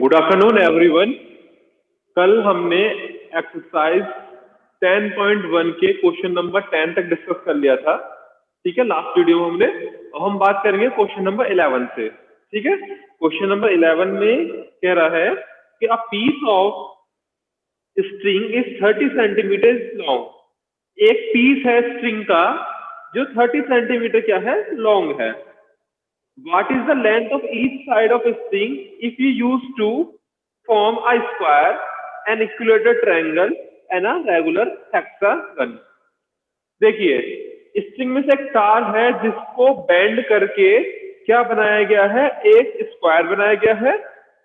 Good afternoon everyone. कल हमने exercise 10.1 के क्वेश्चन नंबर 10 तक डिस्कस कर लिया था। ठीक है, लास्ट वीडियो में हमने। अब हम बात करेंगे क्वेश्चन नंबर 11 से। ठीक है, क्वेश्चन नंबर 11 में कह रहा है कि a piece of string is 30 centimetre long. एक पीस है स्ट्रिंग का जो 30 सेंटीमीटर क्या है, लॉन्ग है। What is the length of each side of a string if you use to form a square, an equilateral triangle and a regular hexagon? देखिए, string में से एक तार है जिसको बेंड करके क्या बनाया गया है, एक स्क्वायर बनाया गया है,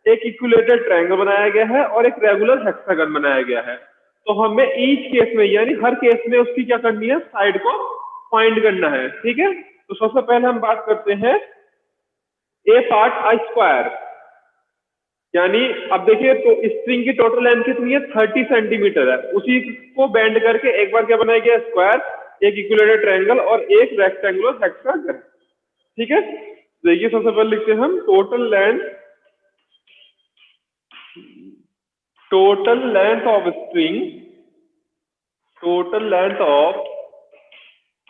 एक इक्विलेटरल ट्रायंगल बनाया गया है और एक रेगुलर हेक्सागन बनाया गया है। तो हमें ईच केस में यानी हर केस में उसकी क्या करनी है, साइड को फाइंड करना है। ठीक है, तो सबसे पहले हम बात करते हैं ए पार्ट आई स्क्वायर। यानी अब देखिए, तो स्ट्रिंग की टोटल लेंथ कितनी है, 30 सेंटीमीटर है। उसी को बेंड करके एक बार क्या बनाया गया, स्क्वायर, एक इक्विलेटरल ट्रायंगल और एक रेक्टेंगुलर हेक्सागन। ठीक है, देखिए सबसे पहले लिखते हैं हम टोटल लेंथ ऑफ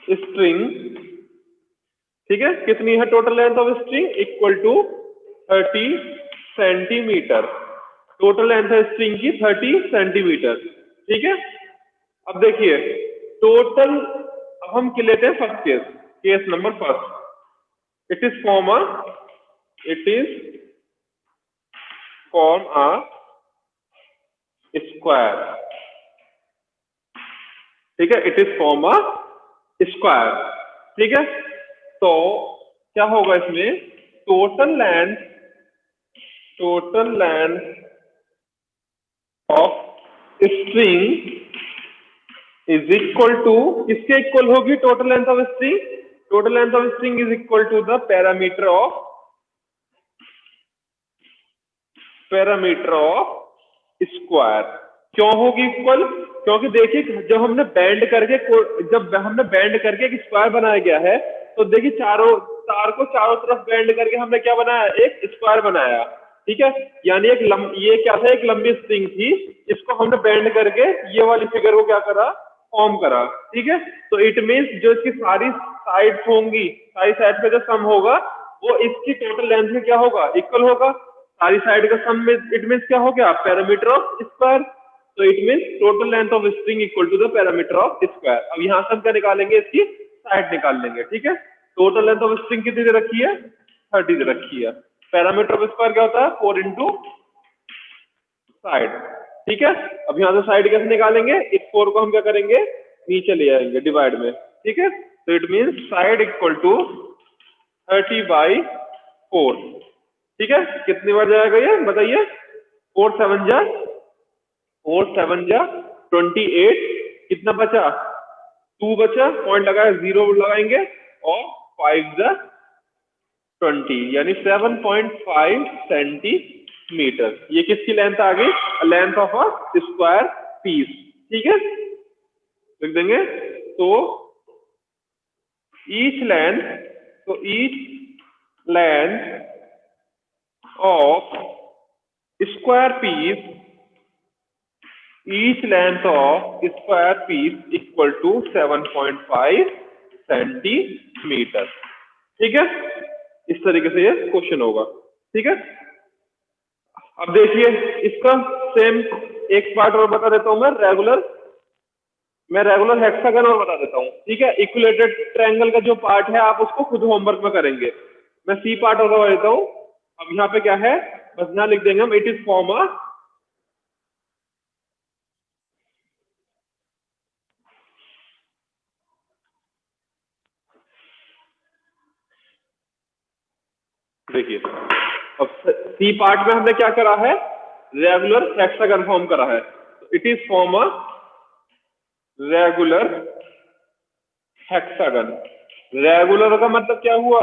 स्ट्रिंग। ठीक है, कितनी है total length of string, equal to 30 centimetre. Total length है स्ट्रिंग की 30 सेंटीमीटर। ठीक है, अब देखिए टोटल, हम लेते हैं first case number first. It is form a square. ठीक है, it is form a square. ठीक है, तो क्या होगा इसमें, total length of string is equal to, किसके इक्वल होगी total length of string, total length of string is equal to the parameter of square. क्यों होगी इक्वल, क्योंकि देखिए जब हमने बेंड करके एक स्क्वायर बनाया गया है, तो देखिए तार को चारों तरफ बेंड करके हमने क्या बनाया, एक स्क्वायर बनाया। ठीक है, यानी ये क्या था, एक लंबी स्ट्रिंग थी, इसको हमने बेंड करके ये वाली फिगर को क्या करा, फॉर्म करा। ठीक है, तो इट मीन्स जो इसकी सारी साइड्स होंगी, सारी साइड का जो सम होगा वो इसकी टोटल लेंथ में क्या होगा, इक्वल होगा। सारी साइड का सम में इट मीन्स क्या हो गया, पैरामीटर ऑफ स्क्वायर। तो it means total length of string equal to the parameter of square. अब यहाँ से हम क्या निकालेंगे, इसकी साइड निकाल लेंगे। ठीक है, टोटल लेंथ ऑफ स्ट्रिंग कितनी दे रखी है, 30 दे रखी है। पैरामीटर ऑफ स्क्वायर क्या होता है, 4 इंटू साइड। ठीक है, अब यहाँ से साइड कैसे निकालेंगे, इस 4 को हम क्या करेंगे, नीचे ले आएंगे डिवाइड में। ठीक है, तो it means side equal to 30/4। ठीक है, कितनी बार जाएगा ये बताइए, 4 7 जा 28, कितना बचा, 2 बचा, पॉइंट लगाया, 0 लगाएंगे और 5 जा 20 यानी 7.5 सेंटीमीटर। ये किसकी लेंथ आ गई, length of a square piece. ठीक है, लिख देंगे। तो each length of square piece equal to 7.5 centimetre. ठीक है, इस तरीके से ये क्वेश्चन होगा। ठीक है, अब देखिए इसका सेम एक पार्ट और बता देता हूं मैं रेगुलर हेक्सागन और बता देता हूं। ठीक है, इक्विलेटरल ट्रायंगल का जो पार्ट है आप उसको खुद होमवर्क में करेंगे। मैं सी पार्ट और बता देता हूं। अब यहाँ पे क्या है, बस यहाँ लिख देंगे हम, इट इज फॉर्म अ, देखिए अब सी पार्ट में हमने क्या करा है, रेगुलर हेक्सागन फॉर्म करा है। It is form a regular hexagon. Regular का मतलब क्या हुआ,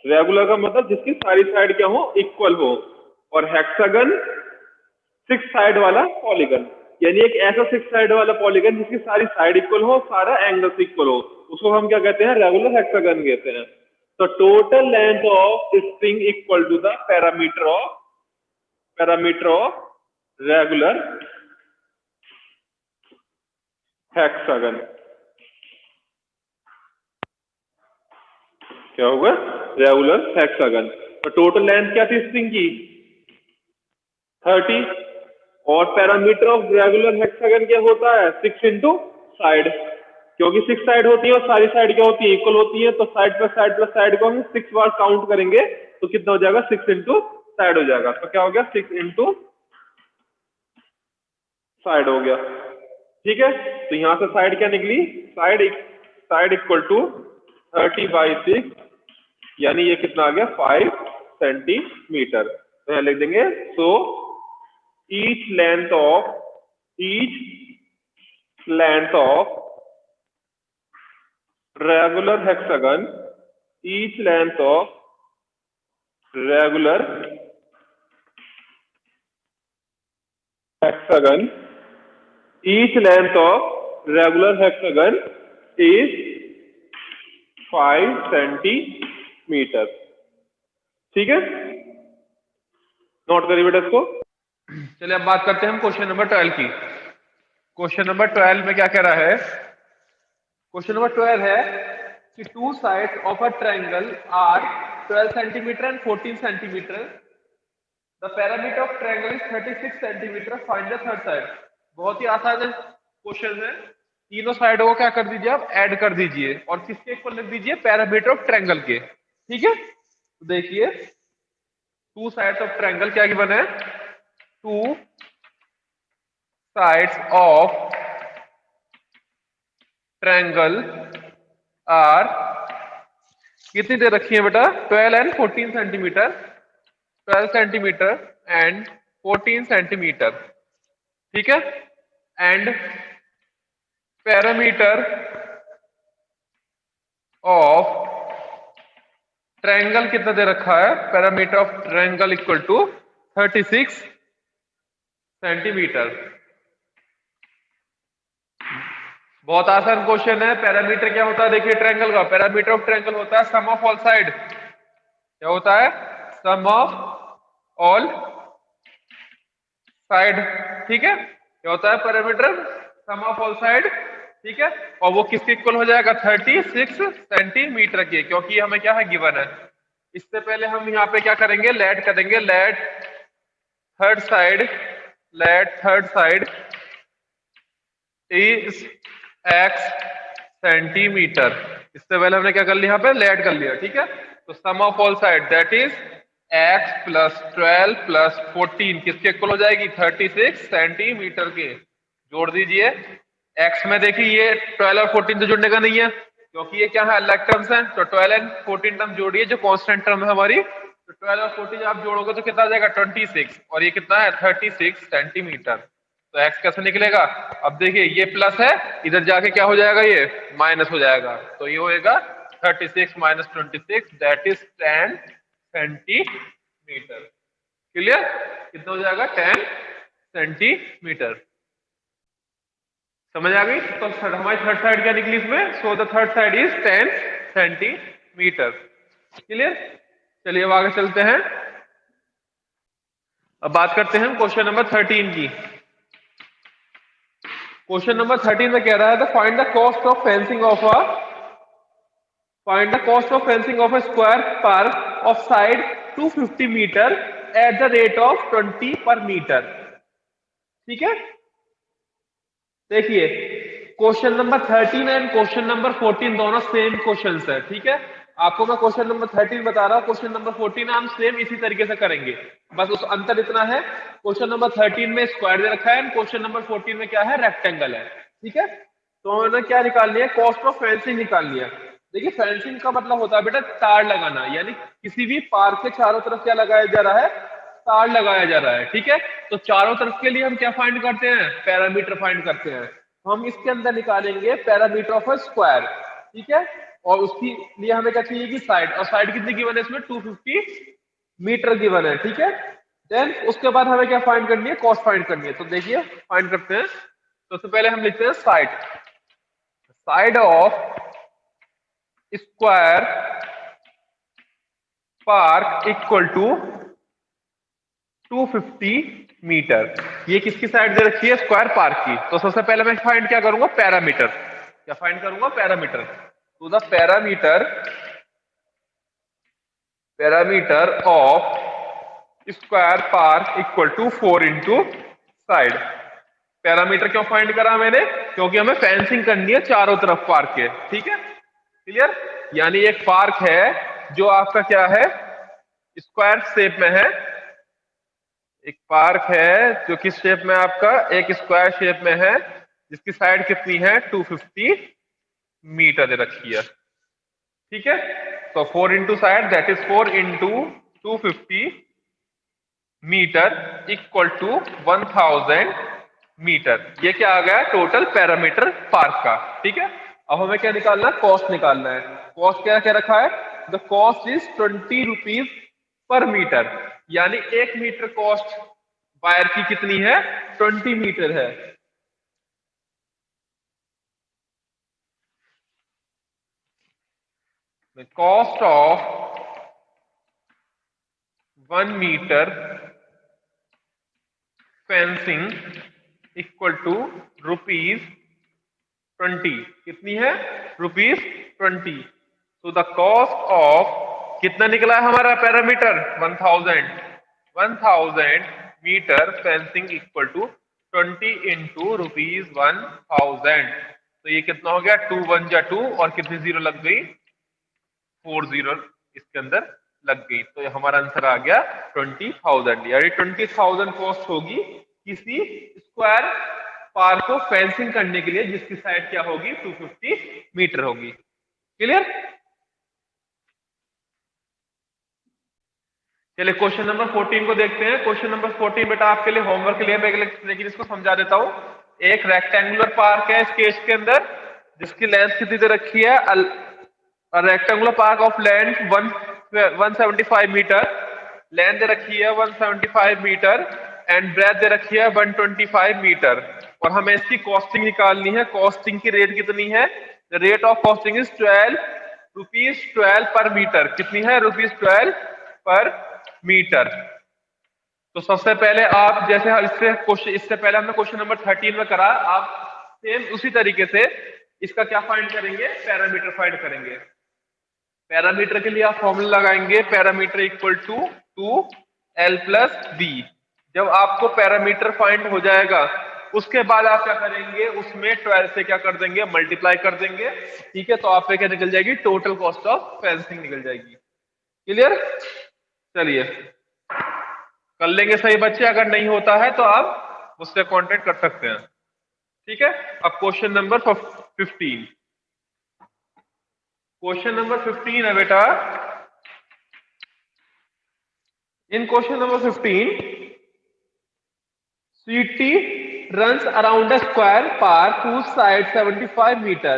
रेगुलर का मतलब जिसकी सारी साइड क्या हो, इक्वल हो। और हेक्सागन 6 साइड वाला पॉलीगन, यानी एक ऐसा 6 साइड वाला पॉलीगन जिसकी सारी साइड इक्वल हो, सारा एंगल्स इक्वल हो, उसको हम क्या कहते हैं, रेगुलर हेक्सागन कहते हैं। तो total length of string equal to the parameter of parameter of regular hexagon. क्या होगा? Regular hexagon. तो टोटल लेंथ क्या थी स्ट्रिंग की? 30। और पैरामीटर ऑफ रेगुलर हेक्सागन क्या होता है? 6 इंटू साइड। क्योंकि 6 साइड होती है और सारी साइड क्या होती है? इक्वल होती है। तो साइड प्लस साइड को हम 6 बार काउंट करेंगे तो कितना हो जाएगा? 6 इंटू साइड हो जाएगा। तो क्या हो गया? 6 इंटू साइड हो गया। ठीक है, तो यहां से साइड क्या निकली? साइड इक्वल टू 30/6, यानी ये कितना आ गया? 5 सेंटीमीटर। तो यहां लिख देंगे so each length of regular hexagon each length of regular hexagon each length of regular hexagon is 5 centimetre. ठीक है, नोट करिए बेटा इसको। चलिए अब बात करते हैं हम क्वेश्चन नंबर 12 की। क्वेश्चन नंबर 12 में क्या कह रहा है? क्वेश्चन नंबर 12 है कि two sides of a triangle are 12 centimeter and 14 centimeter. The parameter of triangle is 36 centimeter. Find the third side. बहुत ही आसान क्वेश्चन है। तीनों साइडों को क्या कर दीजिए? आप ऐड कर दीजिए और किसके इक्वल लिख दीजिए? पैरामीटर ऑफ ट्रायंगल के। ठीक है, तो देखिए टू साइड्स ऑफ ट्रायंगल क्या गिवन है? Two sides of triangle are कितनी दे रखी है बेटा? 12 and 14 centimeter. 12 centimeter and 14 centimeter. ठीक है, एंड पैरामीटर ऑफ ट्रायंगल कितना दे रखा है? Parameter of triangle equal to 36 centimeter. बहुत आसान क्वेश्चन है। पैरामीटर क्या होता है? देखिए ट्रायंगल का पैरामीटर ऑफ ट्रायंगल होता है सम ऑफ ऑल साइड। क्या होता है? Sum of all side. ठीक है, क्या होता है? Perimeter sum of all side. ठीक है, और वो किसके इक्वल हो जाएगा? 36 सेंटीमीटर के, क्योंकि हमें क्या है? गिवन है। इससे पहले हम यहाँ पे क्या करेंगे? लेट करेंगे। Let third side is x centimeter. इससे पहले हमने क्या कर लिया? यहाँ पे लेट कर लिया। ठीक है, तो sum of all side that is x plus 12 plus 14 किसके इक्वल हो जाएगी? 36 सेंटीमीटर के। जोड़ दीजिए। x में देखिए ये 12 और 14 तो जुड़ने का नहीं है क्योंकि ये क्या है? अलग टर्म्स हैं। तो 12 एंड 14 टर्म जोड़िए जो कांस्टेंट टर्म है हमारी। तो 12 और 14 आप जोड़ोगे तो कितना आ जाएगा? 26। और ये कितना है? 36 सेंटीमीटर। तो x कैसे निकलेगा? अब देखिए ये प्लस है, इधर जाके क्या हो जाएगा? ये माइनस हो जाएगा। तो ये होएगा 36 minus 26 that is 10 centimetre. Clear? कितना हो जाएगा? 10 सेंटीमीटर। समझ आ गई? तो हमारी थर्ड साइड क्या निकली इसमें? So the third side is 10 centimetre. Clear? चलिए अब आगे चलते हैं। अब बात करते हैं क्वेश्चन नंबर 13 की। क्वेश्चन नंबर 13 में कह रहा है find the cost of fencing of a square park of side 250 meter at the rate of 20 per meter. ठीक है, देखिए question number 13 and question number 14 दोनों सेम क्वेश्चंस है। ठीक है, आपको मैं क्वेश्चन नंबर 13 बता रहा हूँ, क्वेश्चन नंबर 14 हम सेम इसी तरीके से करेंगे। बस उस अंतर इतना है, क्वेश्चन नंबर 13 में स्क्वायर दे रखा है एंड क्वेश्चन नंबर 14 में क्या है? रेक्टेंगल है। ठीक है, तो हमने क्या निकाल लिया? कॉस्ट ऑफ फेंसिंग निकाल लिया। देखिए फेंसिंग का मतलब होता है बेटा तार लगाना, यानी किसी भी पार्क के चारों तरफ क्या लगाया जा रहा है? तार लगाया जा रहा है। ठीक है, तो चारों तरफ के लिए हम क्या फाइंड करते हैं? पैरामीटर फाइंड करते हैं। हम इसके अंदर निकालेंगे पैरामीटर ऑफ अ स्क्वायर। ठीक है, और उसके लिए हमें क्या चाहिए कि साइड, और साइड कितनी गिवन है इसमें? 250 मीटर गिवन है। ठीक है, देन उसके बाद हमें क्या फाइंड करनी है? कॉस्ट फाइंड करनी है। तो देखिए फाइंड करते हैं। तो सबसे पहले हम लिखते हैं side of square park equal to 250 meter. ये किसकी साइड दे रखी है? स्क्वायर पार्क की। तो सबसे पहले मैं फाइंड क्या करूंगा? पैरामीटर। क्या फाइंड करूंगा? पैरामीटर। तो the parameter of square park equal to 4 into side. Perimeter क्यों फाइंड करा मैंने? क्योंकि हमें फेंसिंग करनी है चारों तरफ पार्क के। ठीक है, क्लियर? यानी एक पार्क है जो आपका क्या है? स्क्वायर शेप में है। एक पार्क है जो किस शेप में? आपका एक स्क्वायर शेप में है, जिसकी साइड कितनी है? 250 मीटर दे रखी है। ठीक है, तो 4 into side, that is 4 into 250 meter equal to 1000 meter. ये क्या आ गया? टोटल पैरामीटर पार्क का। ठीक है, अब हमें क्या निकालना है? कॉस्ट निकालना है। कॉस्ट क्या क्या रखा है? The cost is 20 rupees per meter. यानी 1 मीटर कॉस्ट वायर की कितनी है? 20 मीटर है। The cost of 1 meter fencing equal to ₹20। कितनी है? ₹20। तो द कॉस्ट ऑफ कितना निकला है हमारा perimeter? 1000 meter fencing equal to 20 into ₹1000। तो ये कितना हो गया? 2 1 जा 2 और कितनी जीरो लग गई? 4 जीरो इसके अंदर लग गई। तो हमारा आंसर आ गया 20,000। यानी 20,000 कॉस्ट होगी किसी स्क्वायर पार्क को फेंसिंग करने के लिए, जिसकी साइड क्या होगी? 250 मीटर होगी। क्लियर? चलिए क्वेश्चन नंबर 14 को देखते हैं। क्वेश्चन नंबर 14 बेटा आपके लिए होमवर्क के लिए, मैं लेकिन इसको समझा देता हूं। एक रेक्टेंगुलर पार्क है स्केच के अंदर, जिसकी लेंथ कितनी दे रखी है? Rectangular park of length 175 meter. Length दे रखी है 175 मीटर एंड ब्रेथ दे रखी है 125 मीटर। और हमें इसकी कॉस्टिंग निकालनी है। कॉस्टिंग की रेट कितनी है? The rate of costing is 12 rupees 12 पर मीटर। कितनी है? ₹12 पर मीटर। तो सबसे पहले आप, जैसे इससे पहले हमने क्वेश्चन नंबर 13 में करा, आप सेम उसी तरीके से इसका क्या फाइंड करेंगे? पैरामीटर फाइंड करेंगे। पैरामीटर के लिए आप फॉर्मूला लगाएंगे, perimeter equal to 2l plus b. जब आपको पैरामीटर फाइंड हो जाएगा, उसके बाद आप क्या करेंगे? उसमें 12 से क्या कर देंगे? मल्टीप्लाई कर देंगे। ठीक है, तो आप पे क्या निकल जाएगी? टोटल कॉस्ट ऑफ फेंसिंग निकल जाएगी। क्लियर? चलिए कर लेंगे सही बच्चे। अगर नहीं होता है तो आप मुझसे कांटेक्ट कर सकते हैं। ठीक है, अब क्वेश्चन नंबर 15। क्वेश्चन नंबर 15 है बेटा। इन question number 15, Sweetie runs around a square park whose side 75 meter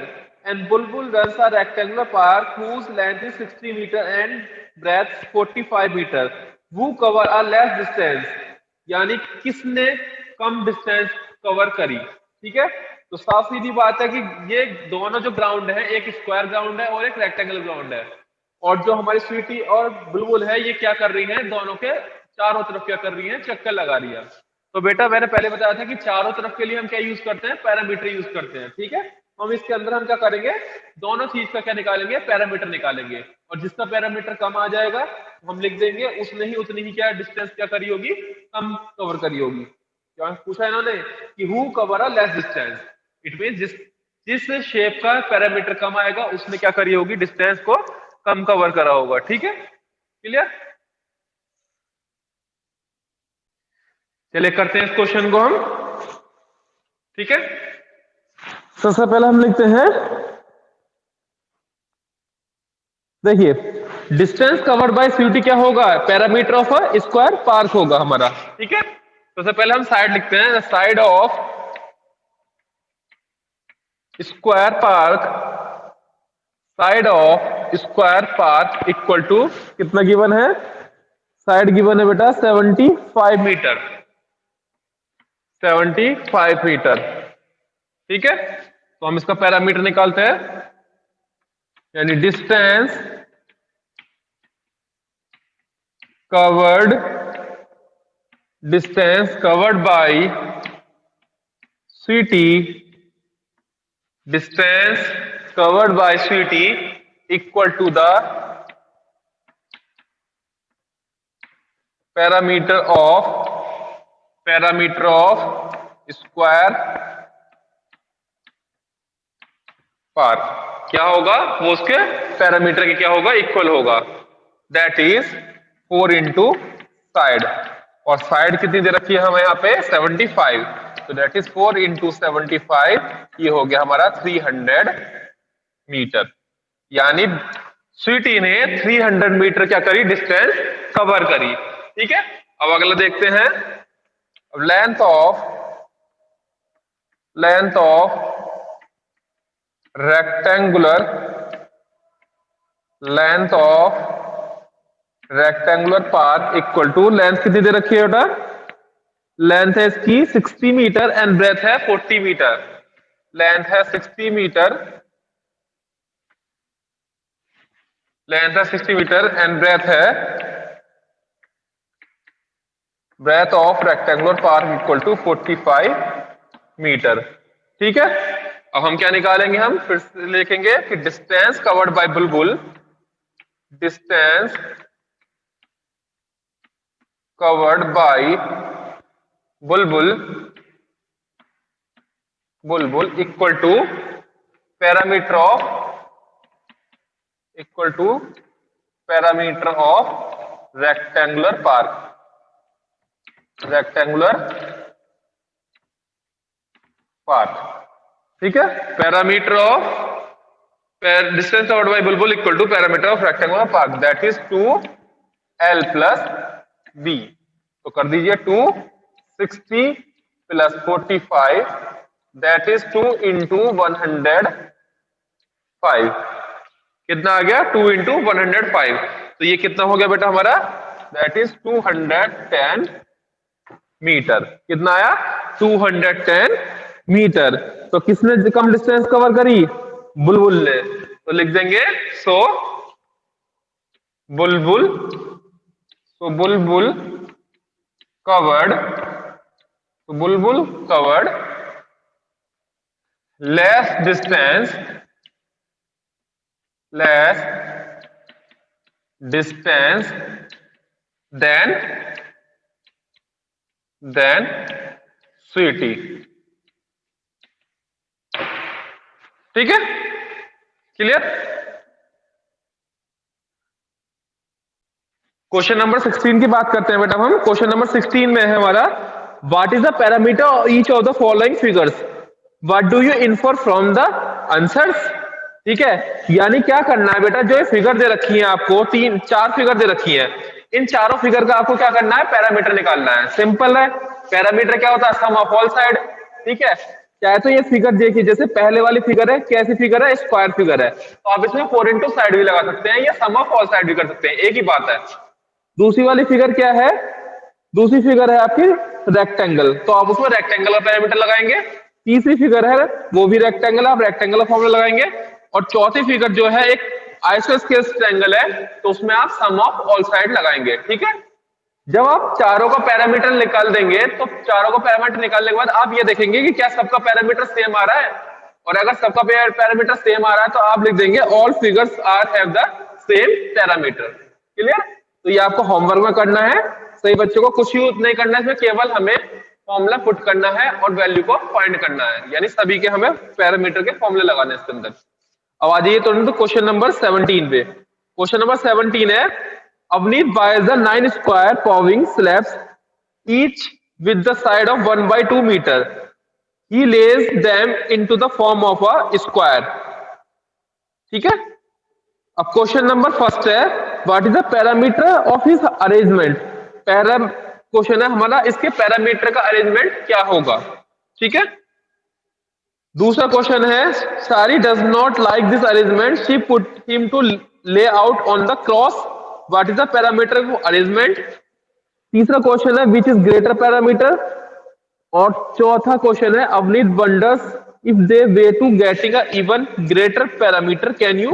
and Bulbul runs a rectangular park whose length is 60 meter and breadth 45 meter. Who cover a less distance? यानी किसने कम distance cover करी? ठीक है, तो साफ सीधी बात है कि ये दोनों जो ग्राउंड है, एक स्क्वायर ग्राउंड है और एक रेक्टेंगल ग्राउंड है। और जो हमारी स्वीटी और बुलबुल है, ये क्या कर रही है? दोनों के चारों तरफ क्या कर रही है? चक्कर लगा रही है। तो बेटा मैंने पहले बताया था कि चारों तरफ के लिए हम क्या यूज करते हैं? पैरामीटर यूज करते हैं। ठीक है, हम इसके अंदर हम क्या करेंगे? दोनों चीज का क्या निकालेंगे? पैरामीटर निकालेंगे। और जिसका पैरामीटर कम आ जाएगा हम लिख देंगे उसने ही उतनी ही क्या डिस्टेंस क्या करी होगी? कम कवर करी होगी। क्या पूछा इन्होंने? कि who cover a less distance. It mean जिस शेप का पैरामीटर कम आएगा उसने क्या करी होगी? डिस्टेंस को कम कवर करा होगा। ठीक है, क्लियर? चलिए करते हैं इस क्वेश्चन को हम। ठीक है, सबसे पहले हम लिखते हैं, देखिए डिस्टेंस कवर्ड बाय स्यूटी क्या होगा? Parameter of a square park होगा हमारा। ठीक है, सबसे पहले हम साइड लिखते हैं। Side of square park, side of square park equal to कितना गिवन है? साइड गिवन है बेटा 75 मीटर। 75 मीटर। ठीक है, तो हम इसका पैरामीटर निकालते हैं, यानी distance covered distance covered by sweetie, distance covered by sweetie equal to the parameter of square पार। क्या होगा वो, उसके पैरामीटर के क्या होगा, इक्वल होगा। दैट इज 4 इंटू साइड, और साइड कितनी दे रखी है हमें यहाँ पे 75, तो दैट इज 4 इंटू 75, ये हो गया हमारा 300 मीटर। यानी स्वीटी ने 300 मीटर क्या करी, डिस्टेंस कवर करी। ठीक है, अब अगला देखते हैं। अब length of rectangular path equal to, length कितनी दे रखी है बेटा, लेंथ है इसकी 60 मीटर एंड ब्रेथ है 40 मीटर। लेंथ है 60 meter, and breadth of rectangular park equal to 45 meter. ठीक है, अब हम क्या निकालेंगे, हम फिर से लिखेंगे कि distance covered by Bulbul, distance covered by Bulbul equal to parameter of rectangular path. ठीक है, parameter of distance covered by Bulbul equal to parameter of rectangular path, that is 2l plus b। तो कर दीजिए 260 प्लस 45, दैट इज 2 इंटू 105। कितना आ गया, 2 into 105। तो ये कितना हो गया बेटा हमारा, दैट इज 210 मीटर। कितना आया, 210 मीटर। तो किसने कम डिस्टेंस कवर करी, बुलबुल ने। तो लिख देंगे सो बुलबुल covered less distance than sweetie। ठीक है, क्लियर। क्वेश्चन नंबर 16 की बात करते हैं बेटा हम। क्वेश्चन नंबर 16 में है हमारा, what is the perimeter each of the following figures, what do you infer from the answers. ठीक है, यानी क्या करना है बेटा, जो ये फिगर दे रखी है आपको, 4 फिगर दे रखी है, इन चारों फिगर का आपको क्या करना है, पैरामीटर निकालना है। सिंपल है, पैरामीटर क्या होता है, सम ऑफ ऑल साइड। ठीक है, चाहे तो ये फिगर देखिए, जैसे पहले वाली फिगर है, कैसी फिगर है, स्क्वायर फिगर है, तो आप इसमें 4 इंटू साइड भी लगा सकते हैं, या सम ऑफ ऑल साइड भी कर सकते हैं, एक ही बात है। दूसरी वाली फिगर क्या है, दूसरी फिगर है आपकी रेक्टेंगल, तो आप उसमें रेक्टेंगल का पैरामीटर लगाएंगे। तीसरी फिगर है वो भी रेक्टेंगल, आप रेक्टेंगल का फॉर्मूला लगाएंगे। और चौथी फिगर जो है एक आइसोस्केल ट्रायंगल है, तो उसमें आप सम ऑफ ऑल साइड लगाएंगे। ठीक है, जब आप चारों का पैरामीटर निकाल देंगे, तो चारों का पैरामीटर निकालने के बाद आप ये देखेंगे कि क्या सबका पैरामीटर सेम आ रहा है, और अगर सबका पैरामीटर सेम आ रहा है तो आप लिख देंगे all figures are have the same perimeter. Clear. तो ये आपको होमवर्क में करना है, सही बच्चों को कुछ यूज नहीं करना है, इसमें केवल हमें फॉर्मूला पुट करना है और वैल्यू को फाइंड करना है, यानी सभी के हमें पैरामीटर के फॉर्मूले लगाने हैं इसके अंदर। अब आ जाइए तो क्वेश्चन नंबर 17 पे। क्वेश्चन नंबर 17 है, Avneet buys the 9 square paving slabs, each with the side of 1/2 meter. He lays them into the form of a square. ठीक है, अब क्वेश्चन नंबर फर्स्ट है, what is the parameter of his arrangement. Question है हमारा, इसके parameter का arrangement क्या होगा। ठीक है, दूसरा क्वेश्चन है, Sari does not like this arrangement, she put him to lay out on the cross, what is the parameter of arrangement. तीसरा क्वेश्चन है, विच इज ग्रेटर पैरामीटर। और चौथा क्वेश्चन है, Avneet wonders if they way to getting a even greater parameter, can you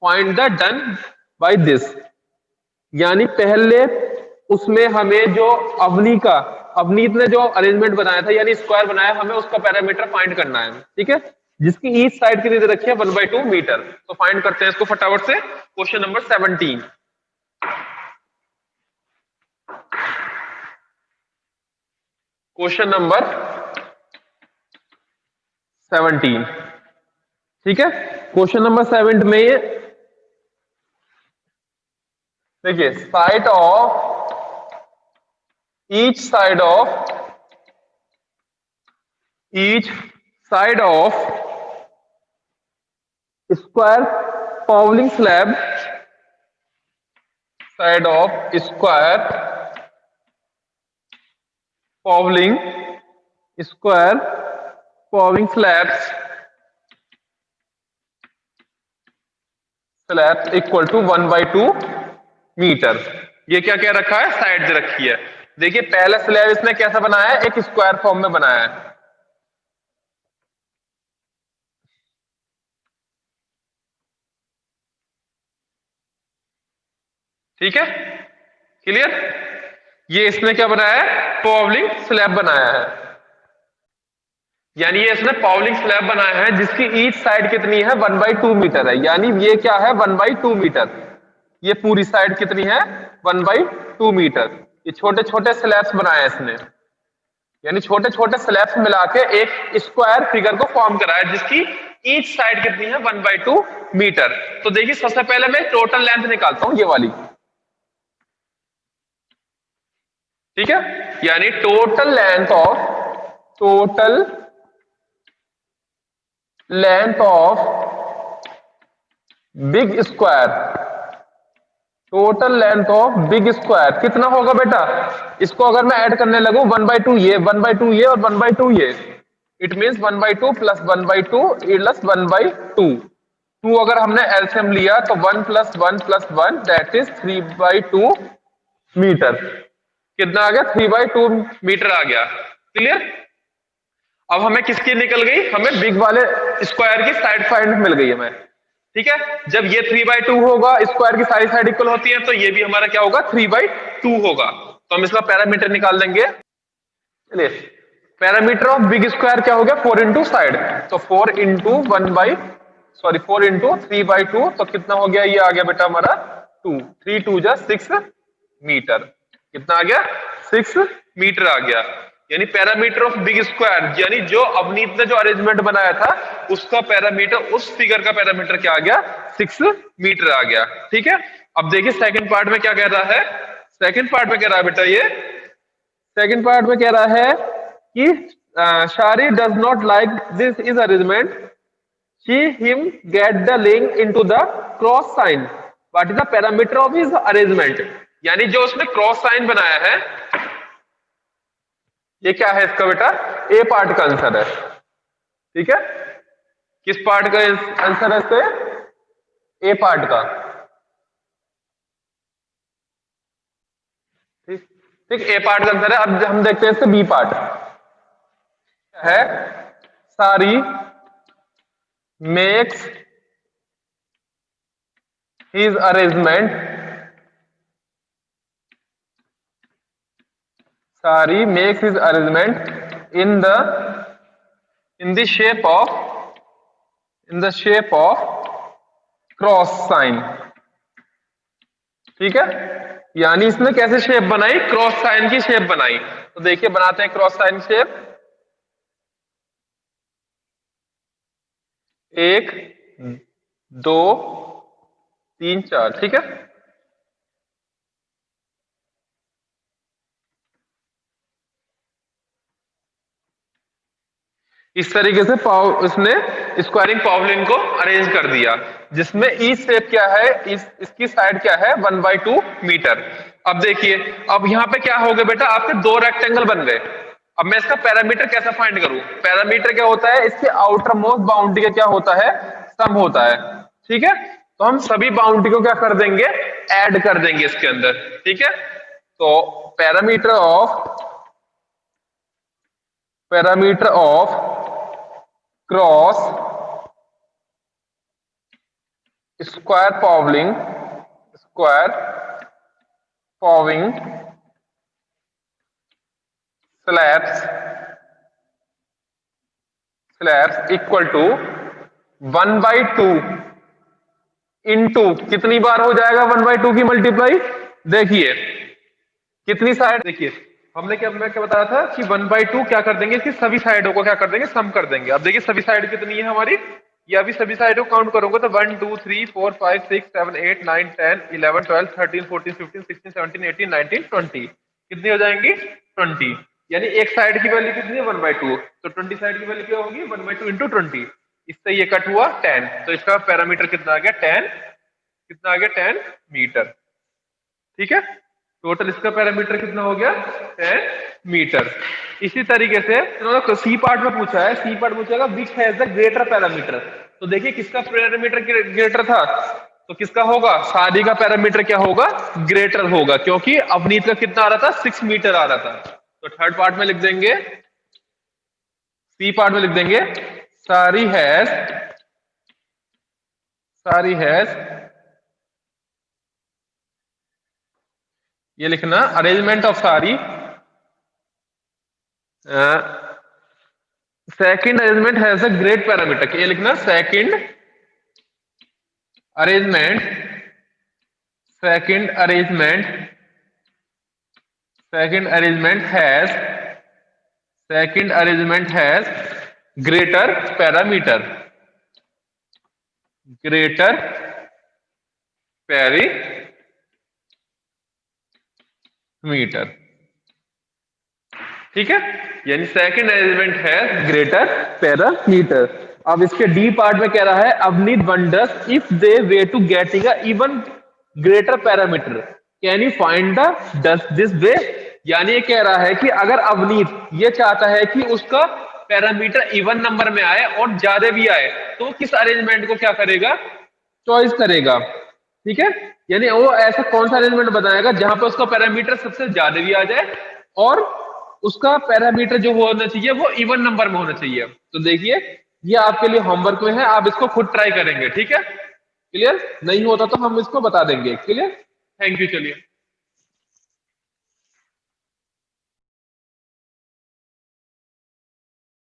find the done by this. यानी पहले उसमें हमें जो अवनी का अवनीत ने जो अरेंजमेंट बनाया था यानी स्क्वायर बनाया, हमें उसका पैरामीटर फाइंड करना है, ठीक है, जिसकी ईच साइड कितनी दे रखी है 1/2 मीटर। तो फाइंड करते हैं इसको फटाफट से। क्वेश्चन नंबर 17, क्वेश्चन नंबर 17, ठीक है। क्वेश्चन नंबर 7 में देखिए side of each side of square paving slab, side of square paving slabs equal to 1/2 meter. ये क्या क्या रखा है, साइड दे रखी है। देखिए पहला स्लैब इसने कैसा बनाया है, एक स्क्वायर फॉर्म में बनाया है, ठीक है, क्लियर। ये इसने क्या बनाया है, पावलिंग स्लैब बनाया है, यानी ये इसने पावलिंग स्लैब बनाया है जिसकी ईच साइड कितनी है 1/2 मीटर है, यानी ये क्या है 1/2 मीटर। ये पूरी साइड कितनी है 1/2 मीटर। ये छोटे छोटे स्लैब्स बनाए इसने, यानी छोटे छोटे स्लैब्स मिला के एक स्क्वायर फिगर को फॉर्म कराया जिसकी ईच साइड कितनी है 1/2 मीटर। तो देखिए सबसे पहले मैं टोटल लेंथ निकालता हूं, ये वाली, ठीक है, यानी total length of big square, total length of big square कितना होगा बेटा, इसको अगर मैं ऐड करने लगूं 1/2 ये 1/2 ये और 1/2 ये, इट मींस 1/2 प्लस 1/2 प्लस 1/2, 2 अगर हमने एलसीएम लिया तो 1 plus 1 plus 1 that is 3/2 meter. कितना आ गया 3/2 मीटर आ गया, क्लियर। अब हमें किसकी निकल गई, हमें बिग वाले स्क्वायर की साइड फाइंड मिल गई हमें, ठीक है। जब ये 3/2 होगा, स्क्वायर की सारी साइड इक्वल होती है, तो ये भी हमारा क्या होगा 3/2 होगा। तो हम इसका पैरामीटर निकाल लेंगे। चलिए पैरामीटर ऑफ बिग स्क्वायर क्या हो गया 4 इंटू साइड, तो 4 इंटू 4 इंटू 3/2, तो कितना हो गया, ये आ गया बेटा हमारा 2, 3 2 जा 6 मीटर। कितना आ गया 6 मीटर आ गया। यानी पैरामीटर ऑफ बिग स्क्वायर, यानी जो अवनीत ने जो अरेंजमेंट बनाया था उसका पैरामीटर, उस फिगर का पैरामीटर क्या आ गया 6 मीटर आ गया, ठीक है। अब देखिए सेकंड पार्ट में क्या कह रहा है, सेकंड पार्ट में कह रहा है बेटा, ये सेकंड पार्ट में कह रहा है कि Shari does not like this is arrangement, she him get the link into the cross sign, what is the parameter of his arrangement. यानी जो उसने क्रॉस साइन बनाया है, ये क्या है इसका बेटा, ए पार्ट का आंसर है, ठीक है। किस पार्ट का आंसर है इसके, ए पार्ट का, ठीक ठीक, ए पार्ट का आंसर है। अब हम देखते हैं इससे बी पार्ट है, Shari makes his arrangement, Shari makes his arrangement in the shape of cross sign, ठीक है। यानी इसने कैसे शेप बनाई, क्रॉस साइन की शेप बनाई। तो देखिए बनाते हैं क्रॉस साइन शेप, 1 2 3 4, ठीक है। इस तरीके से इसने स्क्वायरिंग पावलिंग को अरेंज कर दिया, जिसमें ई शेप क्या है, इसकी साइड क्या है 1/2 मीटर। अब देखिए, अब यहाँ पे क्या हो गया बेटा, आपके दो रेक्टेंगल बन गए। अब मैं इसका पैरामीटर कैसे फाइंड करूं, पैरामीटर क्या होता है, इसके आउटर मोस्ट बाउंड्री का क्या होता है, सम होता है, ठीक है। तो हम सभी बाउंड्री को क्या कर देंगे, ऐड कर देंगे इसके अंदर, ठीक है। तो parameter of cross square paving slabs equal to 1/2 into कितनी बार हो जाएगा 1/2 की मल्टीप्लाई? देखिए कितनी साइड, देखिए हमने क्या, मैं क्या बताया था कि 1/2 क्या कर देंगे, इसकी सभी साइडों को क्या कर देंगे, सम कर देंगे। अब देखिए सभी साइड कितनी है हमारी, ये अभी सभी साइडों को काउंट करोगे तो 1 2 3 4 5 6 7 8 9 10 11 12 13 14 15 16 17 18 19 20 कितनी हो जाएंगी 20। यानी एक साइड की वैल्यू कितनी है 1/2, तो 20 साइड की वैल्यू क्या होगी 1/2 इंटू 20। इससे ये कट हुआ 10, तो इसका पैरामीटर कितना आ गया 10, कितना आ गया 10 मीटर। ठीक है, टोटल इसका पैरामीटर कितना हो गया 10 मीटर। इसी तरीके से इन्होंने सी पार्ट में पूछा है, सी पार्ट पूछेगा which has the greater parameter. तो देखिए किसका पैरामीटर ग्रेटर था, तो किसका होगा, सारी का पैरामीटर क्या होगा ग्रेटर होगा, क्योंकि अवनीत का कितना आ रहा था 6 मीटर आ रहा था। तो थर्ड पार्ट में लिख देंगे, सी पार्ट में लिख देंगे सारी हैज ये लिखना arrangement of Shari, second arrangement has a great perimeter, ये लिखना second arrangement has greater perimeter, ठीक है, यानी सेकंड अरेंजमेंट है ग्रेटर पैरामीटर। अब इसके डी पार्ट में कह रहा है Avneet wonders if they way to getting a even greater parameter can you find this way. यानी ये कह रहा है कि अगर अवनीत ये चाहता है कि उसका पैरामीटर इवन नंबर में आए और ज्यादा भी आए, तो वो किस अरेंजमेंट को क्या करेगा, चॉइस करेगा। ठीक है, यानी वो ऐसा कौन सा अरेंजमेंट बनाएगा जहां पर उसका पैरामीटर सबसे ज्यादा भी आ जाए और उसका पैरामीटर जो होना चाहिए वो इवन नंबर में होना चाहिए। तो देखिए ये आपके लिए होमवर्क में है, आप इसको खुद ट्राई करेंगे। ठीक है, क्लियर, नहीं होता तो हम इसको बता देंगे। क्लियर, थैंक यू, चलिए।